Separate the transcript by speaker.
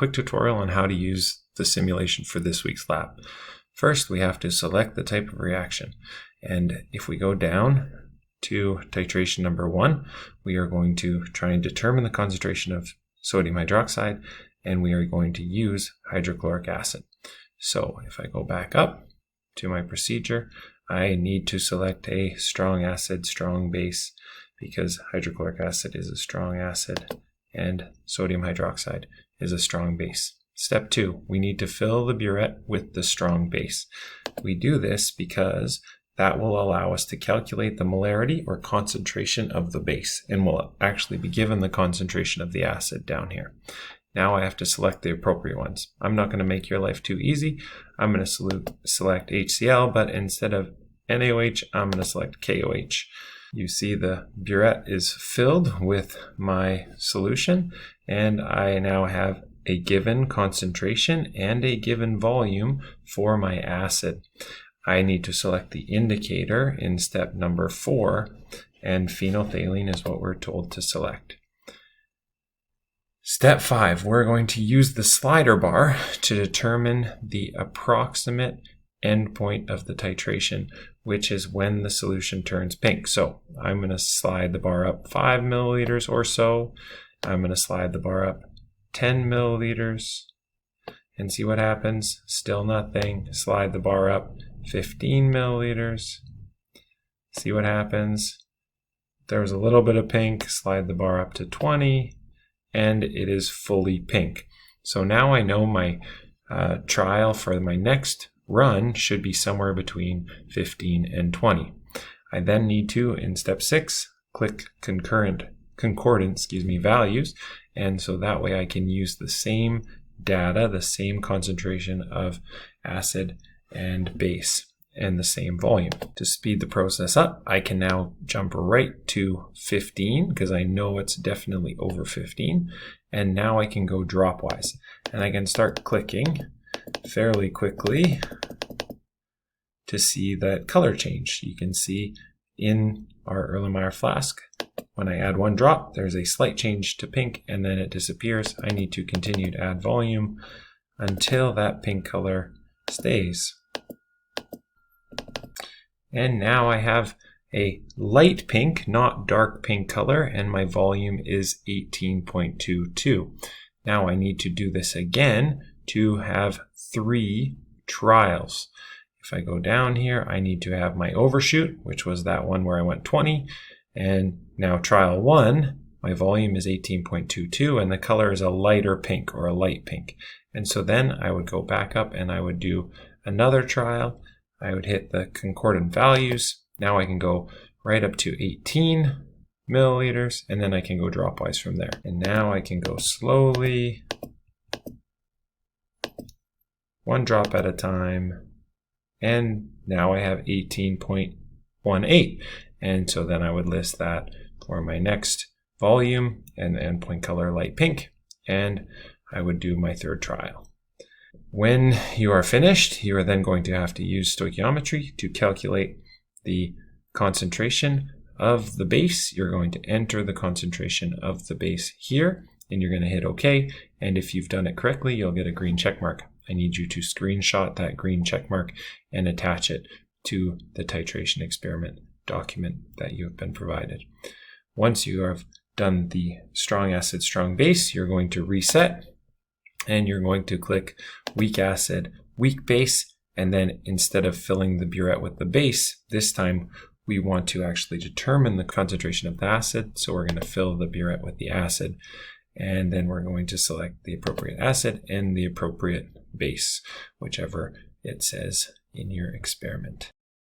Speaker 1: quick tutorial on how to use the simulation for this week's lab. First, we have to select the type of reaction. And if we go down to titration number 1, we are going to try and determine the concentration of sodium hydroxide, and we are going to use hydrochloric acid. So if I go back up to my procedure, I need to select a strong acid, strong base, because hydrochloric acid is a strong acid and sodium hydroxide is a strong base. Step 2, we need to fill the burette with the strong base. We do this because that will allow us to calculate the molarity or concentration of the base, and we'll actually be given the concentration of the acid down here. Now I have to select the appropriate ones. I'm not going to make your life too easy. I'm going to select HCl, but instead of NaOH, I'm going to select KOH. You see the burette is filled with my solution, and I now have a given concentration and a given volume for my acid. I need to select the indicator in step number 4, and phenolphthalein is what we're told to select. Step 5, we're going to use the slider bar to determine the approximate endpoint of the titration, which is when the solution turns pink. So I'm going to slide the bar up 5 milliliters or so. I'm going to slide the bar up 10 milliliters and see what happens. Still nothing. Slide the bar up 15 milliliters. See what happens. There was a little bit of pink. Slide the bar up to 20 and it is fully pink. So now I know my trial for my next run should be somewhere between 15 and 20. I then need to, in step 6, click concordance values, and so that way I can use the same data, the same concentration of acid and base, and the same volume. To speed the process up, I can now jump right to 15 because I know it's definitely over 15, and now I can go dropwise, and I can start clicking fairly quickly to see that color change. You can see in our Erlenmeyer flask, when I add 1 drop, there's a slight change to pink and then it disappears. I need to continue to add volume until that pink color stays. And now I have a light pink, not dark pink color, and my volume is 18.22. Now I need to do this again to have 3 trials. If I go down here, I need to have my overshoot, which was that one where I went 20. And now trial 1, my volume is 18.22 and the color is a lighter pink or a light pink. And so then I would go back up and I would do another trial. I would hit the concordant values. Now I can go right up to 18 milliliters and then I can go dropwise from there. And now I can go slowly, 1 drop at a time. And now I have 18.18. And so then I would list that for my next volume and the endpoint color light pink. And I would do my 3rd trial. When you are finished, you are then going to have to use stoichiometry to calculate the concentration of the base. You're going to enter the concentration of the base here, and you're going to hit OK. And if you've done it correctly, you'll get a green check mark. I need you to screenshot that green check mark and attach it to the titration experiment document that you have been provided. Once you have done the strong acid, strong base, you're going to reset and you're going to click weak acid, weak base, and then instead of filling the burette with the base, this time we want to actually determine the concentration of the acid, so we're going to fill the burette with the acid, and then we're going to select the appropriate acid and the appropriate base, whichever it says in your experiment.